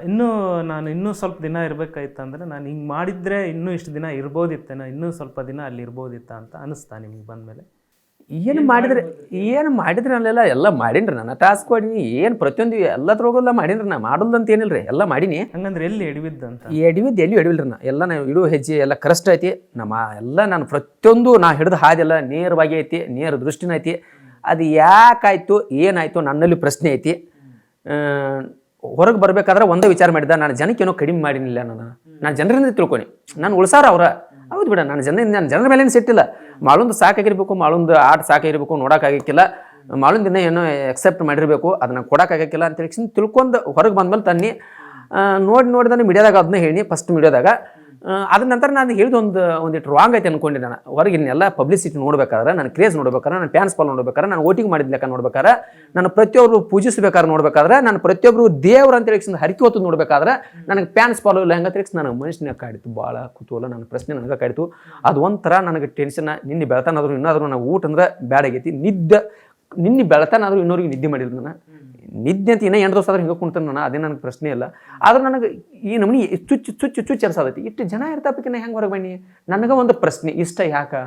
ಇನ್ನೂ ನಾನು ಇನ್ನೂ ಸ್ವಲ್ಪ ದಿನ ಇರಬೇಕಾಯ್ತಂದ್ರೆ ನಾನು ಹಿಂಗೆ ಮಾಡಿದರೆ ಇನ್ನೂ ಇಷ್ಟು ದಿನ ಇರ್ಬೋದಿತ್ತೇನೋ, ಇನ್ನೂ ಸ್ವಲ್ಪ ದಿನ ಅಲ್ಲಿ ಇರ್ಬೋದಿತ್ತ ಅಂತ ಅನಿಸ್ತಾ ನಿಮ್ಗೆ ಬಂದಮೇಲೆ? ಏನು ಮಾಡಿದ್ರೆ ಅಲ್ಲೆಲ್ಲ ಎಲ್ಲ ಮಾಡೀನಿ ನಾನು. ಟಾಸ್ಕ್ ಮಾಡೀನಿ, ಏನು ಪ್ರತಿಯೊಂದು ಎಲ್ಲದ್ರೋಗೆಲ್ಲ ಮಾಡೀನಿ ನಾ. ಮಾಡೋದು ಅಂತ ಏನಿಲ್ಲ ರೀ, ಎಲ್ಲ ಮಾಡೀನಿ. ಹಂಗಂದ್ರೆ ಎಲ್ಲಿ ಎಡವಿದ್ದು ಅಂತ? ಎಲ್ಲಿ ಎಡವಿಲ್ರಿ ನಾ. ಎಲ್ಲ ನಾವು ಇಡೋ ಹೆಜ್ಜೆ ಎಲ್ಲ ಕರೆಕ್ಟ್ ಐತಿ. ಎಲ್ಲ ನಾನು ಪ್ರತಿಯೊಂದು ನಾ ಹಿಡಿದು ಹಾದೆಲ್ಲ ನೇರವಾಗಿ ಐತಿ, ನೇರ ದೃಷ್ಟಿನ ಐತಿ. ಅದು ಯಾಕಾಯ್ತು ಏನಾಯ್ತು ನನ್ನಲ್ಲಿ ಪ್ರಶ್ನೆ ಐತಿ. ಹೊರಗೆ ಬರ್ಬೇಕಾದ್ರೆ ಒಂದೇ ವಿಚಾರ ಮಾಡಿದ್ದ, ನಾನು ಜನಕ್ಕೇನೋ ಕಡಿಮೆ ಮಾಡಿನಿಲ್ಲ. ನಾನು ಜನರಿಂದ ತಿಳ್ಕೊನಿ, ನಾನು ಉಳ್ಸಾರ ಅವ್ರ. ಹೌದು ಬಿಡ, ನಾನು ಜನರ ಮೇಲೇನು ಸಿಟ್ಟಿಲ್ಲ. ಮಾಳೊಂದು ಸಾಕಾಗಿರ್ಬೇಕು, ಮಾಳೊಂದು ಆಟ ಸಾಕಾಗಿರ್ಬೇಕು, ನೋಡೋಕ್ಕಾಗಕ್ಕಿಲ್ಲ, ಮಾಳೊಂದು ದಿನ ಏನೋ ಎಕ್ಸೆಪ್ಟ್ ಮಾಡಿರಬೇಕು, ಅದನ್ನು ಕೊಡೋಕ್ಕಾಗಕ್ಕಿಲ್ಲ ಅಂತ ಹೇಳಿ ತಿಳ್ಕೊಂಡು ಹೊರಗೆ ಬಂದ್ಮೇಲೆ ತನ್ನಿ ನೋಡಿದಾನೆ ಮೀಡಿಯಾದಾಗ ಅದನ್ನ ಹೇಳಿ ಫಸ್ಟ್ ಮೀಡಿಯಾದಾಗ. ಅದ್ರ ನಂತರ ನಾನು ಹೇಳಿದ ಒಂದಿಟ್ಟು ರಾಂಗ್ ಐತೆ ಅನ್ಕೊಂಡೆ. ನಾನು ಹೊರಗೆ ಇನ್ನೆಲ್ಲ ಪಬ್ಲಿಸಿಟಿ ನೋಡ್ಬೇಕಾದ್ರೆ, ನಾನು ಕ್ರೇಜ್ ನೋಡ್ಬೇಕಾದ್ರೆ, ನಾನು ಫ್ಯಾನ್ಸ್ ಫಾಲೋ ನೋಡ್ಬೇಕಾದ್ರೆ, ನಾನು ವೋಟಿಂಗ್ ಮಾಡಿದ ಲೆಕ್ಕ ನೋಡ್ಬೇಕಾದ್ರೆ, ನಾನು ಪ್ರತಿಯೊಬ್ಬರು ಪೂಜಿಸಬೇಕಾದ್ರೆ ನೋಡ್ಬೇಕಾದ್ರೆ, ನಾನು ಪ್ರತಿಯೊಬ್ಬರು ದೇವ್ರು ಅಂತ ಹೇಳಿ ಹರಕೆ ಹೊತ್ತು ನೋಡ್ಬೇಕಾದ್ರೆ ನನಗೆ ಫ್ಯಾನ್ಸ್ ಫಾಲೋ ಇಲ್ಲ ಹೆಂಗಂತ ಹೇಳಿ ನನಗೆ ಮನುಷ್ಯನ ಕಾಡಿತು. ಭಾಳ ಕುತೂಹಲ, ನನ್ನ ಪ್ರಶ್ನೆ ನನಗೆ ಕಾಡಿತು. ಅದು ಒಂಥರ ನನಗೆ ಟೆನ್ಷನ್. ನಿನ್ನೆ ಬೆಳತಾನಾದ್ರು ಇನ್ನಾದರೂ ನಾನು ಊಟ ಅಂದ್ರೆ ಬ್ಯಾಡ್ ಆಗೈತಿ. ನಿನ್ನೆ ಬೆಳತಾನಾದರೂ ಇನ್ನೋರಿಗೆ ನಿದ್ದೆ ಮಾಡಿದ್ರು. ನಾನು ನಿದ್ದೆ ಅಂತ ಇನ್ನೂ 8 ದಿವಸ ಆದ್ರೆ ಹಿಂಗೆ ಕುಣ್ತಾನೆ ನಾನು, ಅದೇ ನನಗೆ ಪ್ರಶ್ನೆ ಇಲ್ಲ. ಆದ್ರೆ ನನಗೆ ಈ ನಮೂನಿ ಚುಚ್ಚು ಅನ್ಸತೈತಿ. ಇಷ್ಟು ಜನ ಇರ್ತಾಪಕ್ಕಿನ್ನ ಹೆಂಗೆ ಹೊರಗೆ ಬನ್ನಿ. ನನಗೆ ಒಂದು ಪ್ರಶ್ನೆ, ಇಷ್ಟ ಯಾಕೆ